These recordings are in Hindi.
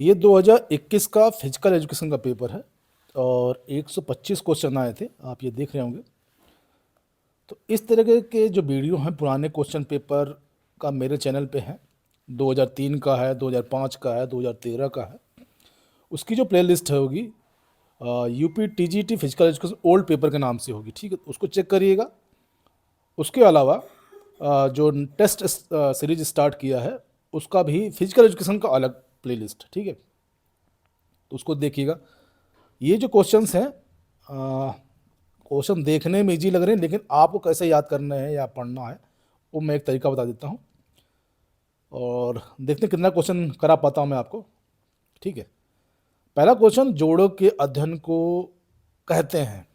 ये 2021 का फिजिकल एजुकेशन का पेपर है और 125 क्वेश्चन आए थे, आप ये देख रहे होंगे। तो इस तरह के जो वीडियो हैं पुराने क्वेश्चन पेपर का मेरे चैनल पे है। 2003 का है, 2005 का है, 2013 का है। उसकी जो प्लेलिस्ट है होगी UP TGT physical education old paper के नाम से होगी, ठीक है, उसको चेक करिएगा। उसके अलावा जो टेस्ट सीरीज स्टार्ट किया है उसका भी फिजिकल एजुकेशन का अलग प्लेलिस्ट, ठीक है, तो उसको देखिएगा। ये जो क्वेश्चंस हैं क्वेश्चन देखने में इजी लग रहे हैं, लेकिन आपको कैसे याद करना है या पढ़ना है वो मैं एक तरीका बता देता हूँ और देखते हैं कितना क्वेश्चन करा पाता हूँ मैं आपको, ठीक है। पहला क्वेश्चन, जोड़ों के अध्ययन को कहते हैं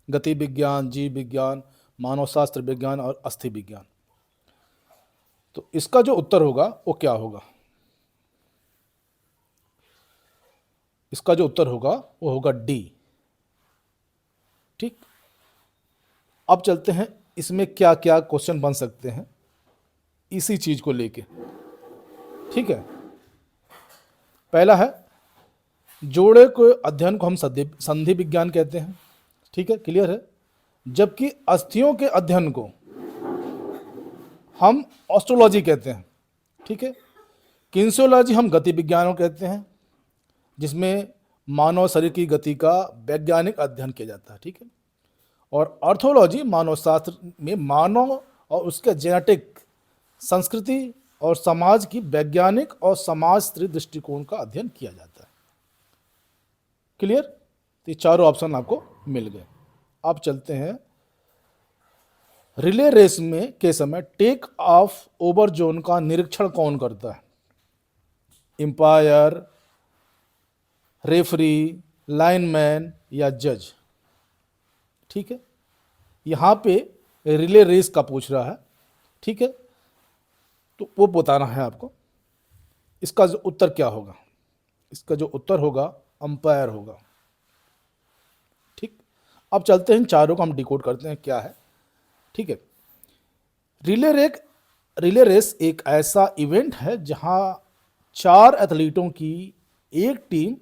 गति विज्ञान, जीव विज्ञान, मानव शास्त्र विज्ञान और अस्थि विज्ञान। तो इसका जो उत्तर होगा वो क्या होगा? इसका जो उत्तर होगा वो होगा डी, ठीक। अब चलते हैं इसमें क्या क्या क्वेश्चन बन सकते हैं इसी चीज को लेके, ठीक है। पहला है, जोड़े के अध्ययन को हम संधि विज्ञान कहते हैं, ठीक है, क्लियर है। जबकि अस्थियों के अध्ययन को हम ऑस्ट्रोलॉजी कहते हैं, ठीक है। किन्सियोलॉजी हम गति विज्ञान को कहते हैं, जिसमें मानव शरीर की गति का वैज्ञानिक अध्ययन किया जाता है, ठीक है। और आर्थोलॉजी मानव शास्त्र में मानव और उसके जेनेटिक, संस्कृति और समाज की वैज्ञानिक और समाजशास्त्री दृष्टिकोण का अध्ययन किया जाता है, क्लियर। तो ये चारों ऑप्शन आपको मिल गए। अब चलते हैं, रिले रेस में के समय टेक ऑफ ओवर जोन का निरीक्षण कौन करता है? एम्पायर, रेफरी, लाइनमैन या जज, ठीक है। यहां पे रिले रेस का पूछ रहा है, ठीक है, तो वो बताना है आपको। इसका जो उत्तर क्या होगा? इसका जो उत्तर होगा अंपायर होगा, ठीक। अब चलते हैं, चारों को हम डिकोड करते हैं क्या है, ठीक है। रिले रेस एक ऐसा इवेंट है जहां 4 एथलीटों की एक टीम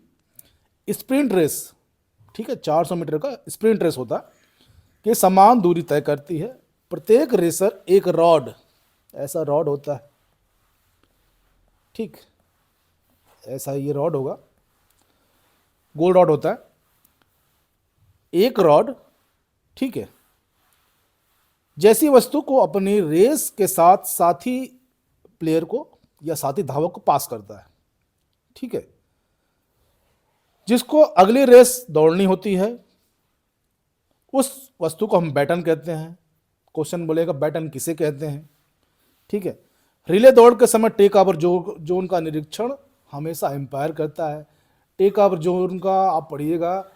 स्प्रिंट रेस, ठीक है, 400 मीटर का स्प्रिंट रेस होता है, कि समान दूरी तय करती है। प्रत्येक रेसर एक रॉड, ऐसा रॉड होता है, ठीक, ऐसा ये रॉड होगा, गोल रॉड होता है, एक रॉड, ठीक है, जैसी वस्तु को अपनी रेस के साथ साथी प्लेयर को या साथी धावक को पास करता है, ठीक है, जिसको अगली रेस दौड़नी होती है। उस वस्तु को हम बैटन कहते हैं। क्वेश्चन बोलेगा बैटन किसे कहते हैं, ठीक है। रिले दौड़ के समय टेक ओवर जोन का निरीक्षण हमेशा एम्पायर करता है। टेक ओवर जोन का आप पढ़िएगा,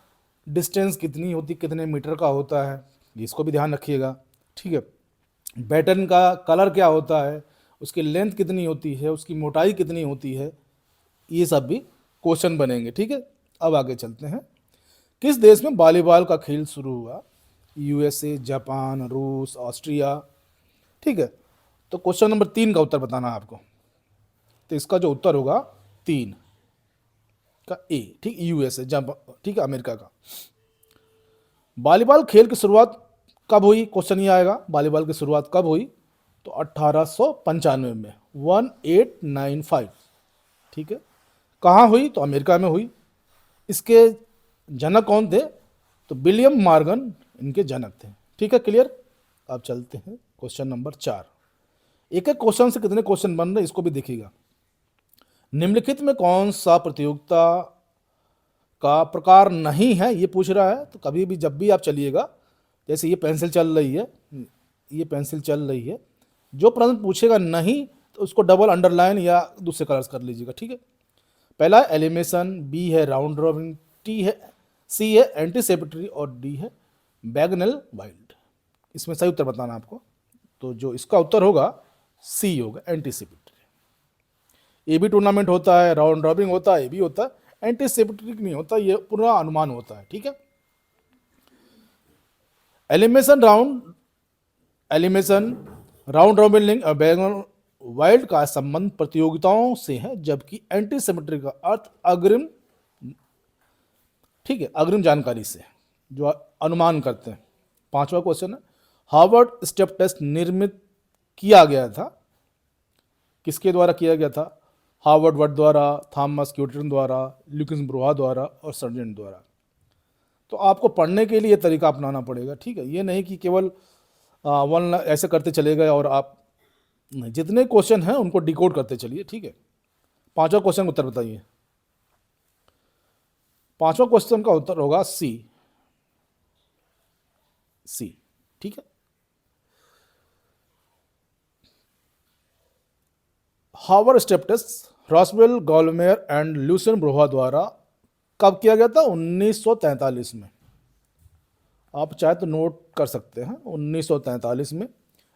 डिस्टेंस कितनी होती, कितने मीटर का होता है, इसको भी ध्यान रखिएगा, ठीक है। बैटन का कलर क्या होता है, उसकी लेंथ कितनी होती है, उसकी मोटाई कितनी होती है, ये सब भी क्वेश्चन बनेंगे, ठीक है। अब आगे चलते हैं, किस देश में वॉलीबॉल का खेल शुरू हुआ? यूएसए, जापान, रूस, ऑस्ट्रिया, ठीक है। तो क्वेश्चन नंबर 3 का उत्तर बताना है आपको। तो इसका जो उत्तर होगा 3 का ए, ठीक, यूएसए, जापान, ठीक है, अमेरिका का। वॉलीबॉल खेल की शुरुआत कब हुई? क्वेश्चन ये आएगा, वॉलीबॉल की शुरुआत कब हुई? तो 1895 में, 1895, ठीक है। कहाँ हुई? तो अमेरिका में हुई। इसके जनक कौन थे? तो विलियम मॉर्गन इनके जनक थे, ठीक है, क्लियर। अब चलते हैं क्वेश्चन नंबर 4। एक एक क्वेश्चन से कितने क्वेश्चन बन रहे हैं इसको भी देखिएगा। निम्नलिखित में कौन सा प्रतियोगिता का प्रकार नहीं है, ये पूछ रहा है। तो कभी भी जब भी आप चलिएगा, जैसे ये पेंसिल चल रही है, ये पेंसिल चल रही है, जो प्रश्न पूछेगा नहीं तो उसको डबल अंडरलाइन या दूसरे कलर्स कर लीजिएगा, ठीक है। पहला है एलिमिनेशन, बी है राउंड रॉबिन, टी है, सी है एंटीसिपेटरी और डी है बैगनल वाइल्ड। इसमें सही उत्तर बताना आपको। तो जो इसका उत्तर होगा सी होगा, एंटीसिपेटरी। ये भी टूर्नामेंट होता है, राउंड रॉबिन होता है, ये भी होता है, एंटीसिपेटरी नहीं होता, ये पूरा अनुमान होता है, ठीक है। एलिमिनेशन राउंड रॉबिन लिंग बैगनल वाइल्ड का संबंध प्रतियोगिताओं से है, जबकि एंटीसिमेट्री का अर्थ अग्रिम, ठीक है, अग्रिम जानकारी से, जो अनुमान करते हैं। पांचवा क्वेश्चन है, हार्वर्ड स्टेप टेस्ट निर्मित किया गया था, किसके द्वारा किया गया था? हार्वर्ड वर्ड द्वारा, थॉमस क्यूटन द्वारा, ल्यूकिस ब्रोहा द्वारा और सर्जेंट द्वारा। तो आपको पढ़ने के लिए ये तरीका अपनाना पड़ेगा, ठीक है। ये नहीं कि केवल वन ऐसे करते चले गए और आप जितने क्वेश्चन हैं उनको डिकोड करते चलिए, ठीक है। पांचवा क्वेश्चन का उत्तर बताइए। पांचवा क्वेश्चन का उत्तर होगा सी, सी, ठीक है। Harvard step test Roswell, Gallmeyer and Lucien Brouha द्वारा कब किया गया था? 1943 में। आप चाहे तो नोट कर सकते हैं, 1943 में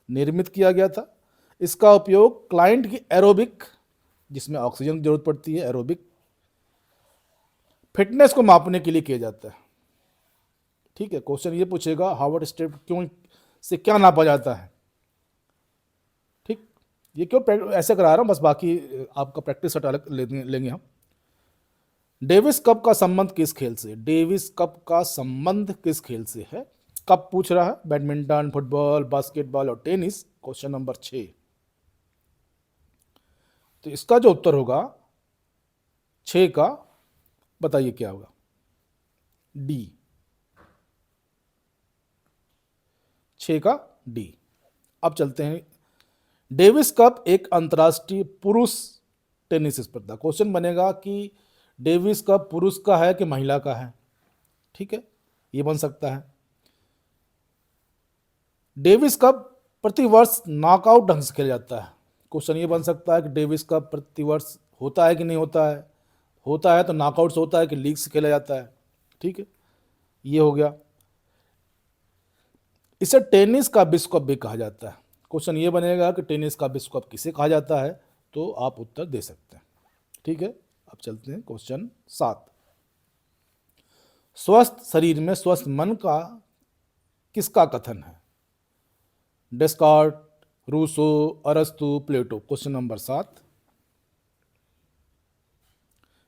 निर्मित किया गया था। इसका उपयोग क्लाइंट की एरोबिक, जिसमें ऑक्सीजन की जरूरत पड़ती है, एरोबिक फिटनेस को मापने के लिए किया जाता है, ठीक है। क्वेश्चन ये पूछेगा हार्वर्ड स्टेप क्यों से क्या नापा जाता है, ठीक। ये क्यों ऐसे करा रहा हूं, बस बाकी आपका प्रैक्टिस हटा लेंगे हम। डेविस कप का संबंध किस खेल से? डेविस कप का संबंध किस खेल से है? कप पूछ रहा है, बैडमिंटन, फुटबॉल, बास्केटबॉल और टेनिस। Question number 6। तो इसका जो उत्तर होगा 6 का, बताइए क्या होगा? डी, 6 का डी। अब चलते हैं, डेविस कप एक अंतर्राष्ट्रीय पुरुष टेनिस स्पर्धा। क्वेश्चन बनेगा कि डेविस कप पुरुष का है कि महिला का है, ठीक है, ये बन सकता है। डेविस कप प्रतिवर्ष नॉकआउट ढंग से खेला जाता है। क्वेश्चन ये बन सकता है कि डेविस कप प्रतिवर्ष होता है कि नहीं होता है, होता है तो नॉकआउट से होता है कि लीग से खेला जाता है, ठीक है, ये हो गया। इसे टेनिस का विश्व कप भी कहा जाता है। क्वेश्चन ये बनेगा कि टेनिस का विश्व कप किसे कहा जाता है, तो आप उत्तर दे सकते हैं, ठीक है। अब चलते हैं क्वेश्चन 7। स्वस्थ शरीर में स्वस्थ मन का किसका कथन है? डेस्कार्ट, रूसो, अरस्तु, प्लेटो। क्वेश्चन नंबर 7,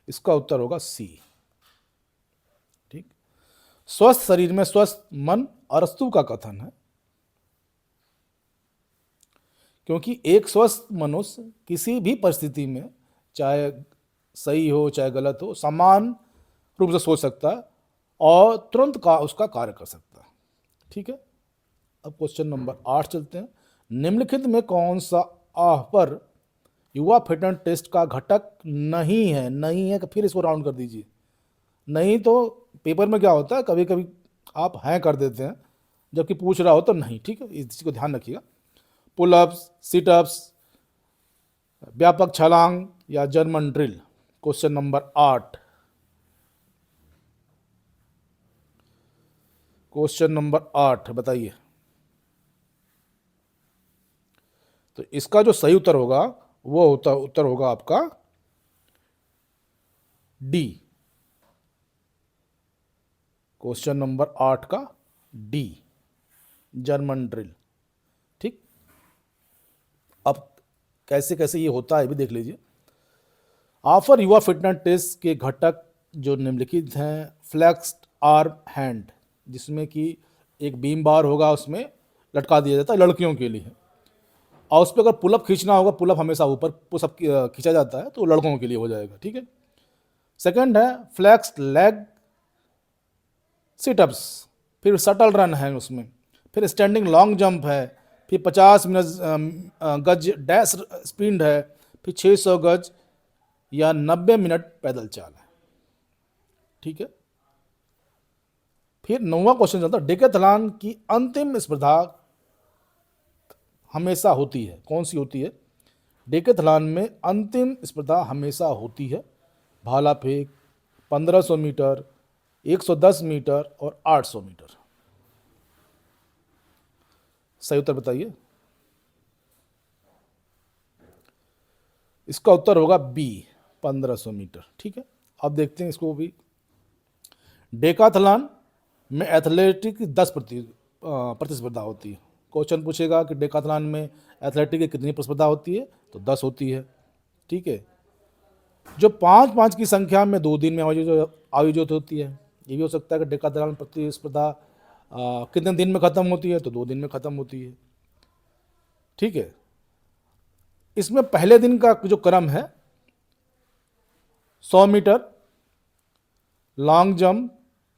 इसका उत्तर होगा सी, ठीक। स्वस्थ शरीर में स्वस्थ मन अरस्तु का कथन है, क्योंकि एक स्वस्थ मनुष्य किसी भी परिस्थिति में, चाहे सही हो चाहे गलत हो, समान रूप से सोच सकता है और तुरंत का उसका कार्य कर सकता है, ठीक है। अब क्वेश्चन नंबर 8 चलते हैं। निम्नलिखित में कौन सा आह पर युवा फिटनेस टेस्ट का घटक नहीं है? नहीं है कि फिर इसको राउंड कर दीजिए। नहीं तो पेपर में क्या होता है, कभी कभी आप हैं कर देते हैं जबकि पूछ रहा हो तो नहीं, ठीक है, इस चीज़ को ध्यान रखिएगा। पुलअप्स, सिटअप्स, व्यापक छलांग या German drill. Question number 8, question number 8 बताइए। तो इसका जो सही उत्तर होगा वो उत्तर होगा आपका डी, क्वेश्चन नंबर 8 का डी, जर्मन ड्रिल, ठीक। अब कैसे कैसे ये होता है भी देख लीजिए। ऑफर युवा फिटनेस टेस्ट के घटक जो निम्नलिखित हैं, फ्लेक्स्ड आर्म हैंड, जिसमें कि एक बीम बार होगा, उसमें लटका दिया जाता है, लड़कियों के लिए, और उस पर अगर पुलअप खींचना होगा, पुलअप हमेशा ऊपर पुशअप खींचा जाता है, तो लड़कों के लिए हो जाएगा, ठीक है। सेकंड है फ्लेक्स्ड लेग सिटअप्स, फिर शटल रन है उसमें, फिर स्टैंडिंग लॉन्ग जंप है, फिर 50 गज डैश स्प्रिंट है, फिर 600 गज या 90 मिनट पैदल चाल है, ठीक है। फिर 9वां क्वेश्चन चलता है, डेकाथलॉन की अंतिम स्पर्धा हमेशा होती है, कौन सी होती है? डेकाथलॉन में अंतिम स्पर्धा हमेशा होती है भाला फेंक, 1500 मीटर, 110 मीटर और 800 मीटर। सही उत्तर बताइए। इसका उत्तर होगा बी, 1500 मीटर, ठीक है। अब देखते हैं इसको भी। डेकाथलॉन में एथलेटिक 10 प्रतिस्पर्धा होती है, क्वेश्चन पूछेगा कि डेकाथलॉन में एथलेटिक की कितनी प्रतिस्पर्धा होती है, तो 10 होती है। ठीक है, जो 5-5 की संख्या में 2 दिन में आयोजित होती है। ये भी हो सकता है कि डेकाथलॉन प्रतिस्पर्धा कितने दिन में खत्म होती है, तो 2 दिन में खत्म होती है। ठीक है, इसमें पहले दिन का जो क्रम है 100 metre, long jump,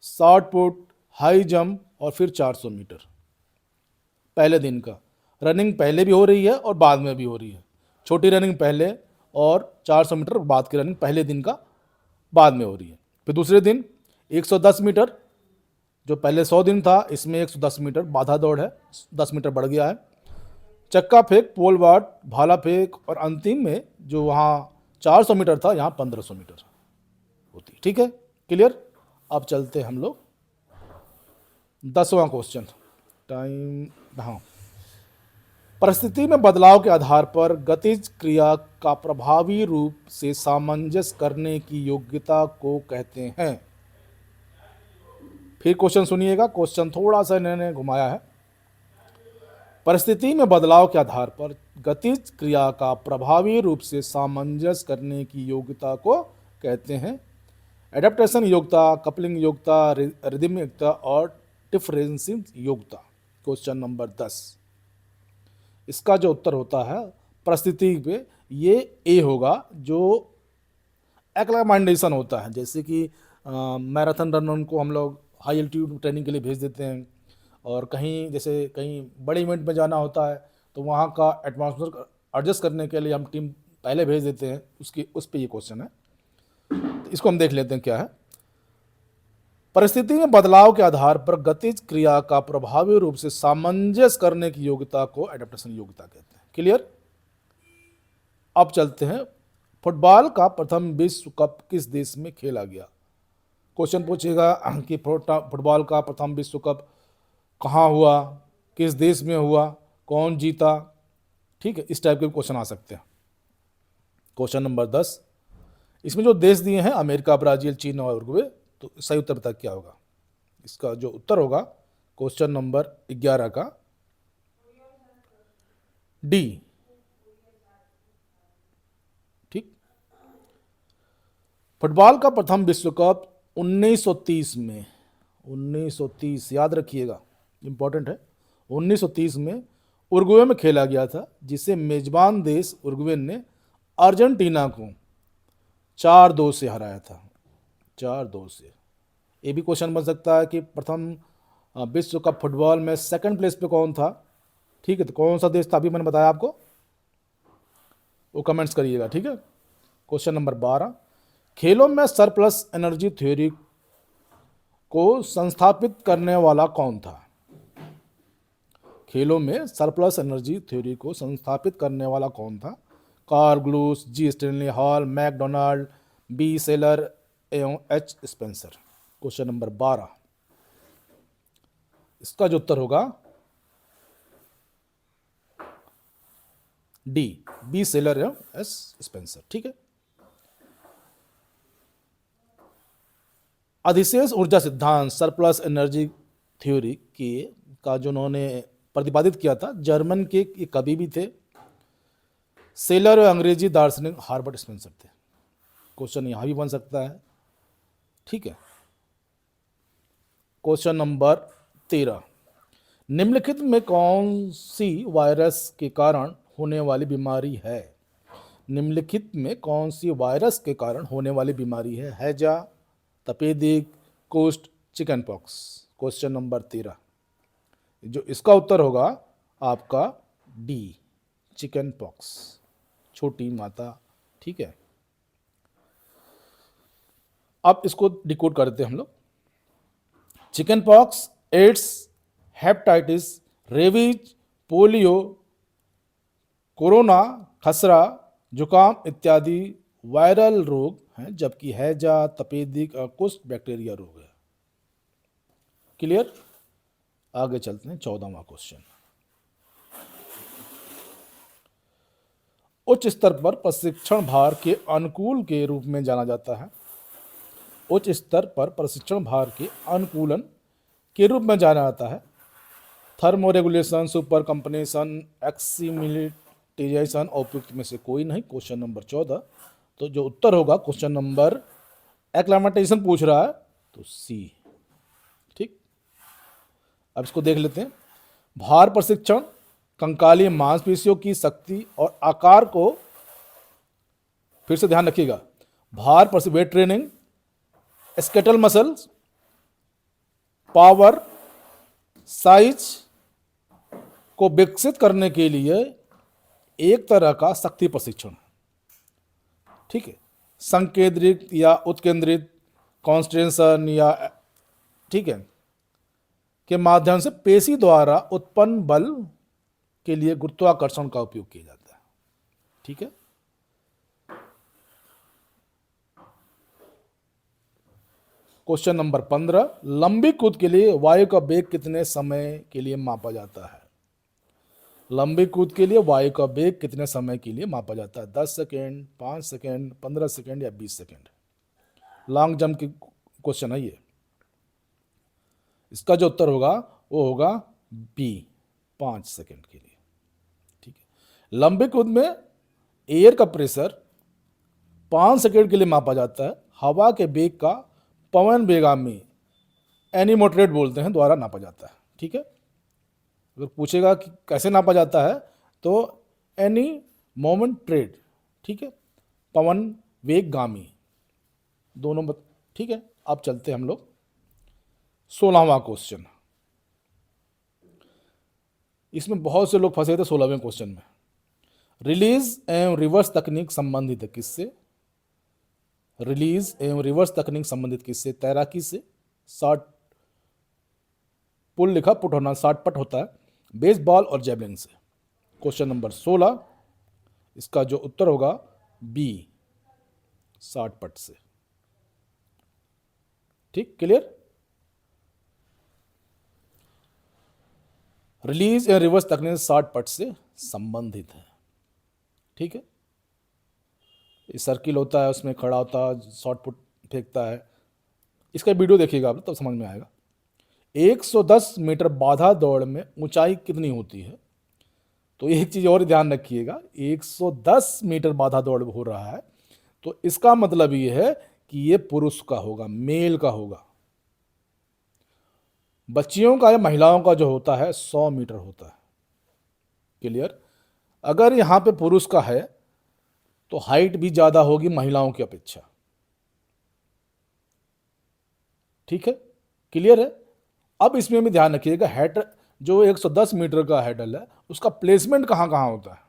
shot put, high jump और फिर 400 मीटर। पहले दिन का रनिंग पहले भी हो रही है और बाद में भी हो रही है। छोटी रनिंग पहले और 400 मीटर बाद की रनिंग पहले दिन का बाद में हो रही है। फिर दूसरे दिन 110 मीटर, जो पहले 100 दिन था इसमें 110 मीटर बाधा दौड़ है, 10 मीटर बढ़ गया है। चक्का फेंक, पोल वाल्ट, भाला फेंक और अंतिम में जो वहाँ 400 मीटर था यहाँ 1500 मीटर होती है। ठीक है, क्लियर। अब चलते हम लोग 10वां क्वेश्चन। टाइम, हाँ। परिस्थिति में बदलाव के आधार पर गतिज क्रिया का प्रभावी रूप से सामंजस्य करने की योग्यता को कहते हैं। फिर क्वेश्चन सुनिएगा, क्वेश्चन थोड़ा सा इन्होंने घुमाया है। परिस्थिति में बदलाव के आधार पर गतिज क्रिया का प्रभावी रूप से सामंजस्य करने की योग्यता को कहते हैं एडेप्टेशन योग्यता, कपलिंग योग्यता, रिदम योग्यता और डिफरेंशियल योग्यता। क्वेश्चन नंबर 10, इसका जो उत्तर होता है परिस्थिति पे ये ए होगा, जो एक्लामेंटेशन होता है। जैसे कि मैराथन रनर को हम लोग हाई एल्टीट्यूड ट्रेनिंग के लिए भेज देते हैं, और कहीं जैसे कहीं बड़े इवेंट में जाना होता है तो वहाँ का एटमॉस्फेयर एडजस्ट करने के लिए हम टीम पहले भेज देते हैं, उसकी उस पर ये क्वेश्चन है। तो इसको हम देख लेते हैं क्या है। परिस्थिति में बदलाव के आधार पर गतिज क्रिया का प्रभावी रूप से सामंजस्य करने की योग्यता को एडेप्टेशन योग्यता कहते हैं। क्लियर। अब चलते हैं, फुटबॉल का प्रथम विश्व कप किस देश में खेला गया। क्वेश्चन पूछेगा कि फुटबॉल का प्रथम विश्व कप कहाँ हुआ, किस देश में हुआ, कौन जीता। ठीक है, इस टाइप के क्वेश्चन आ सकते हैं। क्वेश्चन नंबर 10, इसमें जो देश दिए हैं अमेरिका, ब्राजील, चीन और उरुग्वे, तो सही उत्तर बता क्या होगा। इसका जो उत्तर होगा क्वेश्चन नंबर 11 का डी। ठीक, फुटबॉल का प्रथम विश्व कप 1930 में, 1930 याद रखिएगा, इंपॉर्टेंट है, 1930 में उरुग्वे में खेला गया था, जिसे मेजबान देश उरुग्वे ने अर्जेंटीना को 4-2 से हराया था। 4-2 से। ये भी क्वेश्चन बन सकता है कि प्रथम विश्व कप फुटबॉल में सेकंड प्लेस पे कौन था। ठीक है, तो कौन सा देश था अभी मैंने बताया आपको, वो कमेंट्स करिएगा। ठीक है। क्वेश्चन नंबर 12, खेलों में सरप्लस एनर्जी थ्योरी को संस्थापित करने वाला कौन था। खेलों में सरप्लस एनर्जी थ्योरी को संस्थापित करने वाला कौन था। Karl Groos, G Stanley Hall, McDonald, B Seller एवं एच स्पेंसर। क्वेश्चन नंबर 12, इसका जो उत्तर होगा डी, बी सेलर एवं एस स्पेंसर। ठीक है। अधिशेष ऊर्जा सिद्धांत, सरप्लस एनर्जी थ्योरी का जो उन्होंने प्रतिपादित किया था, जर्मन के कवि भी थे, सेलर और अंग्रेजी दार्शनिक हार्बर्ट स्पेंसर थे। क्वेश्चन यहां भी बन सकता है। ठीक है। क्वेश्चन नंबर 13, निम्नलिखित में कौन सी वायरस के कारण होने वाली बीमारी है। निम्नलिखित में कौन सी वायरस के कारण होने वाली बीमारी है। हैजा, तपेदिक, कुष्ठ, चिकन पॉक्स। क्वेश्चन नंबर 13, जो इसका उत्तर होगा आपका डी, चिकन पॉक्स, छोटी माता। ठीक है। अब इसको डिकोड करते हैं हम लोग। Chickenpox, AIDS, hepatitis, rabies, polio, corona, खसरा, जुकाम इत्यादि वायरल रोग हैं, जबकि हैजा, तपेदिक और कुष्ठ बैक्टीरिया रोग है। क्लियर। आगे चलते हैं 14वां क्वेश्चन। उच्च स्तर पर प्रशिक्षण भार के अनुकूल के रूप में जाना जाता है। उच्च स्तर पर प्रशिक्षण भार के अनुकूलन के रूप में जाना जाता है थर्मोरेगुलेशन, सुपर कंपनेशन, एक्सीमिलिटाइजेशन उपयुक्त में से कोई नहीं। Question number 14। तो जो उत्तर होगा क्वेश्चन नंबर, एक्लामेटाइजेशन पूछ रहा है तो सी। ठीक, अब इसको देख लेते हैं। भार प्रशिक्षण कंकालीय मांसपेशियों की शक्ति और आकार को, फिर से ध्यान रखिएगा, भार पर weight training, skeletal muscles, power, size को विकसित करने के लिए एक तरह का शक्ति प्रशिक्षण। ठीक है, संकेंद्रित या उत्केंद्रित कॉन्स्ट्रेंशन या, ठीक है, के माध्यम से पेशी द्वारा उत्पन्न बल के लिए गुरुत्वाकर्षण का उपयोग किया जाता है। ठीक है, क्वेश्चन नंबर 15। लंबी कूद के लिए वायु का वेग कितने समय के लिए मापा जाता है? लंबी कूद के लिए वायु का वेग कितने समय के लिए मापा जाता है? 10 सेकेंड, 5 सेकेंड, 15 सेकेंड या 20 सेकेंड? लॉन्ग जंप की क्वेश्चन है ये। इसका जो उत्तर होगा वो होगा बी, 5 सेकेंड के लिए। ठीक है, लंबी कूद में एयर का प्रेशर 5 सेकेंड के लिए मापा जाता है। हवा के वेग का पवन वेगामी, एनीमोटरेट बोलते हैं, द्वारा नापा जाता है। ठीक है, अगर पूछेगा कि कैसे नापा जाता है तो एनी मोमेंट ट्रेड, ठीक है, पवन वेगगामी दोनों ठीक है, अब चलते हैं हम लोग 16वां क्वेश्चन। इसमें बहुत से लोग फंसे थे 16वें क्वेश्चन में। रिलीज एवं रिवर्स तकनीक संबंधित है किससे? रिलीज एवं रिवर्स तकनीक संबंधित किससे? तैराकी से, शॉट पुल लिखा, पुट होना, शॉट पट होता है, बेसबॉल और जेवलिन से। क्वेश्चन नंबर 16, इसका जो उत्तर होगा बी, शॉट पट से। ठीक, क्लियर? रिलीज एवं रिवर्स तकनीक शॉट पट से संबंधित है। ठीक है, सर्किल होता है, उसमें खड़ा होता है, शॉर्ट पुट फेंकता है। इसका वीडियो देखिएगा आप तब समझ में आएगा। 110 मीटर बाधा दौड़ में ऊंचाई कितनी होती है? तो एक चीज और ध्यान रखिएगा, 110 मीटर बाधा दौड़ हो रहा है तो इसका मतलब ये है कि ये पुरुष का होगा, मेल का होगा। बच्चियों का या महिलाओं का जो होता है 100 मीटर होता है। क्लियर? अगर यहां पे पुरुष का है तो हाइट भी ज्यादा होगी महिलाओं की अपेक्षा। ठीक है, क्लियर है? अब इसमें भी ध्यान रखिएगा, हेड जो 110 मीटर का हेडल है उसका प्लेसमेंट कहां कहां होता है,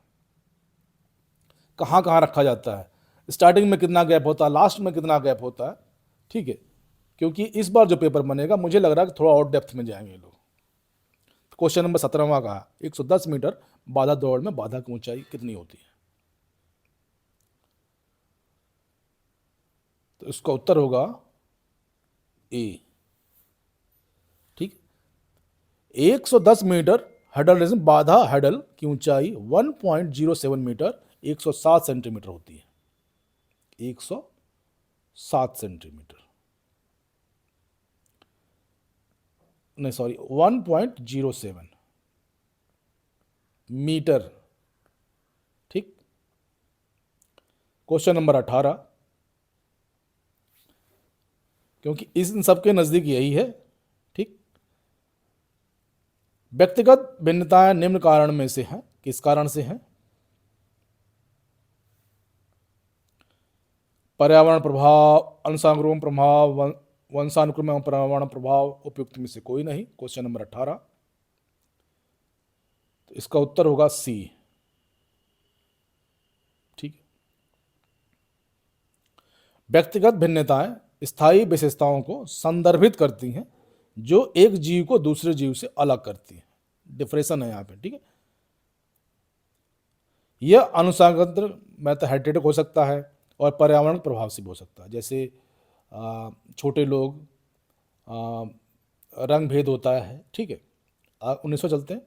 कहां कहां रखा जाता है, स्टार्टिंग में कितना गैप होता है, लास्ट में कितना गैप होता है। ठीक है, क्योंकि इस बार जो पेपर बनेगा मुझे लग रहा है कि थोड़ा और डेप्थ में जाएंगे लोग। क्वेश्चन नंबर 17वां का 110 मीटर बाधा दौड़ में बाधा की ऊंचाई कितनी होती है? तो इसका उत्तर होगा ए। ठीक, 110 मीटर हडल रेस बाधा हडल की ऊंचाई 1.07 मीटर 107 सेंटीमीटर होती है। 107 सेंटीमीटर, नहीं सॉरी 1.07 मीटर। ठीक, क्वेश्चन नंबर 18, क्योंकि इन सबके नजदीक यही है। ठीक, व्यक्तिगत भिन्नताएं निम्न कारण में से हैं, किस कारण से हैं? पर्यावरण प्रभाव, अंशानुक्रम प्रभाव, वंशानुक्रम एवं पर्यावरण प्रभाव उपयुक्त में से कोई नहीं। क्वेश्चन नंबर 18, तो इसका उत्तर होगा सी। ठीक, व्यक्तिगत भिन्नताएं स्थायी विशेषताओं को संदर्भित करती हैं जो एक जीव को दूसरे जीव से अलग करती हैं। डिफरेंशन है यहां पे। ठीक है, यह अनुसांगत मेथड हो सकता है और पर्यावरण प्रभाव से भी हो सकता है। जैसे छोटे लोग, रंग भेद होता है। ठीक है, 1900 चलते हैं।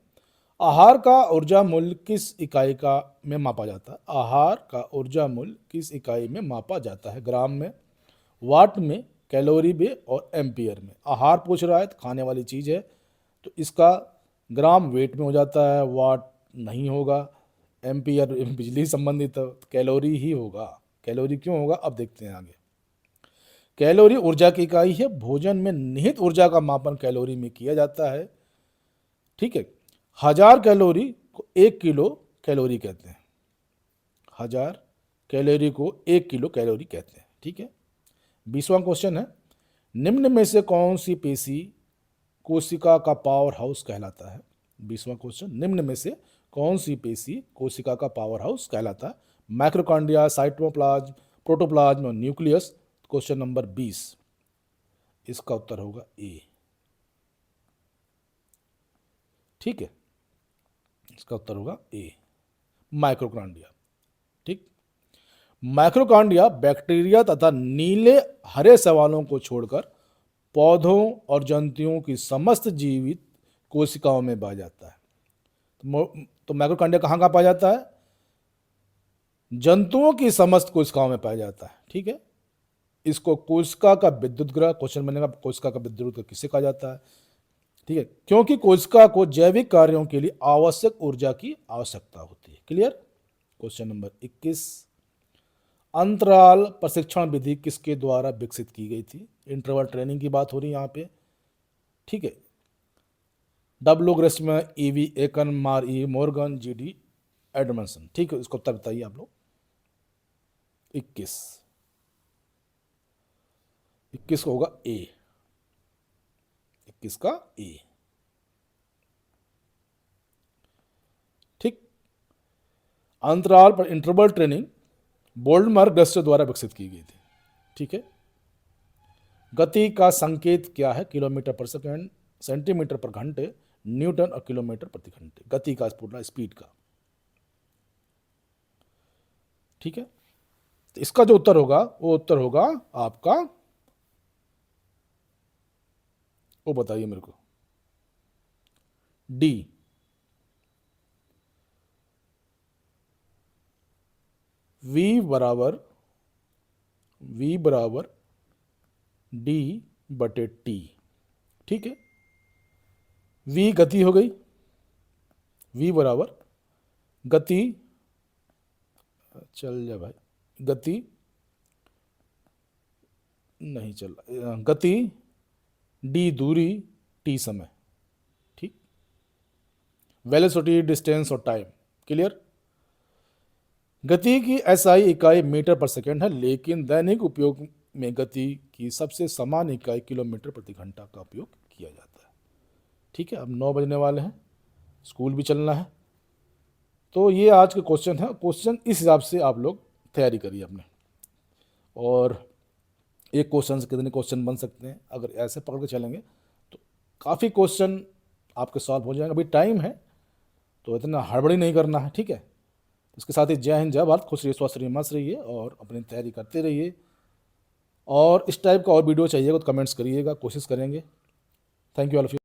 आहार का ऊर्जा मूल्य किस इकाई का में मापा जाता है? आहार का ऊर्जा मूल्य किस इकाई में मापा जाता है? ग्राम में, वाट में, कैलोरी में और एम्पियर में। आहार पूछ रहा है तो खाने वाली चीज़ है, तो इसका ग्राम वेट में हो जाता है, वाट नहीं होगा, एम्पियर बिजली संबंधित है, तो कैलोरी ही होगा। कैलोरी क्यों होगा, अब देखते हैं आगे। कैलोरी ऊर्जा की इकाई है, भोजन में निहित ऊर्जा का मापन कैलोरी में किया जाता है। ठीक है, 1000 कैलोरी को 1 किलो कैलोरी कहते हैं। 1000 कैलोरी को 1 किलो कैलोरी कहते हैं। ठीक है, 20वां क्वेश्चन है, निम्न में से कौन सी पेशी कोशिका का पावर हाउस कहलाता है। 20वां क्वेश्चन, निम्न में से कौन सी पेशी कोशिका का पावर हाउस कहलाता है। माइक्रोकांड्रिया, साइटोप्लाज्म, प्रोटोप्लाज्म और न्यूक्लियस। क्वेश्चन नंबर 20, इसका उत्तर होगा ए। ठीक है, इसका उत्तर होगा ए, माइक्रोकांड्रिया। ठीक, माइक्रोकांड्रिया बैक्टीरिया तथा नीले हरे सवालों को छोड़कर पौधों और जंतुओं की समस्त जीवित कोशिकाओं में पाया जाता है। तो माइक्रोकांड्रिया कहाँ कहाँ पाया जाता है, जंतुओं की समस्त कोशिकाओं में पाया जाता है। ठीक है, इसको कोशिका का विद्युत ग्रह, क्वेश्चन बनेगा कोशिका का विद्युत ग्रह किसे कहा जाता है। ठीक है, क्योंकि कोशिका को जैविक कार्यों के लिए आवश्यक ऊर्जा की आवश्यकता होती है। क्लियर। क्वेश्चन नंबर 21, अंतराल प्रशिक्षण विधि किसके द्वारा विकसित की गई थी। इंटरवल ट्रेनिंग की बात हो रही है यहाँ पे। ठीक है, डब्ल्यू ग्रेसमैन, ईवी एकन, मार ई मॉर्गन, जीडी एडमंसन। ठीक है, इसको उत्तर बताइए आप लोग। 21 को होगा ए, 21 का ए। ठीक, अंतराल पर इंटरवल ट्रेनिंग बोल्डमर ग्रेसर द्वारा विकसित की गई थी। ठीक है, गति का संकेत क्या है, किलोमीटर पर सेकंड, सेंटीमीटर पर घंटे, न्यूटन और किलोमीटर प्रति घंटे। गति का पूरा स्पीड का। ठीक है, तो इसका जो उत्तर होगा वो उत्तर होगा आपका, वो बताइए मेरे को, डी, V बराबर डी बटे टी। ठीक है, V गति हो गई, V बराबर गति, चल जा भाई, गति नहीं चल, गति D दूरी, T समय। ठीक, वेलोसिटी, डिस्टेंस और टाइम। क्लियर। गति की एसआई इकाई मीटर पर सेकंड है, लेकिन दैनिक उपयोग में गति की सबसे समान इकाई किलोमीटर प्रति घंटा का उपयोग किया जाता है। ठीक है, अब 9 बजने वाले हैं, स्कूल भी चलना है, तो ये आज के क्वेश्चन है। क्वेश्चन इस हिसाब से आप लोग तैयारी करिए अपने, और एक क्वेश्चन से कितने क्वेश्चन बन सकते हैं, अगर ऐसे पकड़ के चलेंगे तो काफ़ी क्वेश्चन आपके सॉल्व हो जाएंगे। अभी टाइम है तो इतना हड़बड़ी नहीं करना है। ठीक है, इसके साथ ही जय हिंद, जय भारत, खुश रहिए, स्वस्थ रहिए, मस्त रहिए और अपनी तैयारी करते रहिए। और इस टाइप का और वीडियो चाहिएगा तो कमेंट्स करिएगा, कोशिश करेंगे। Thank you all of you.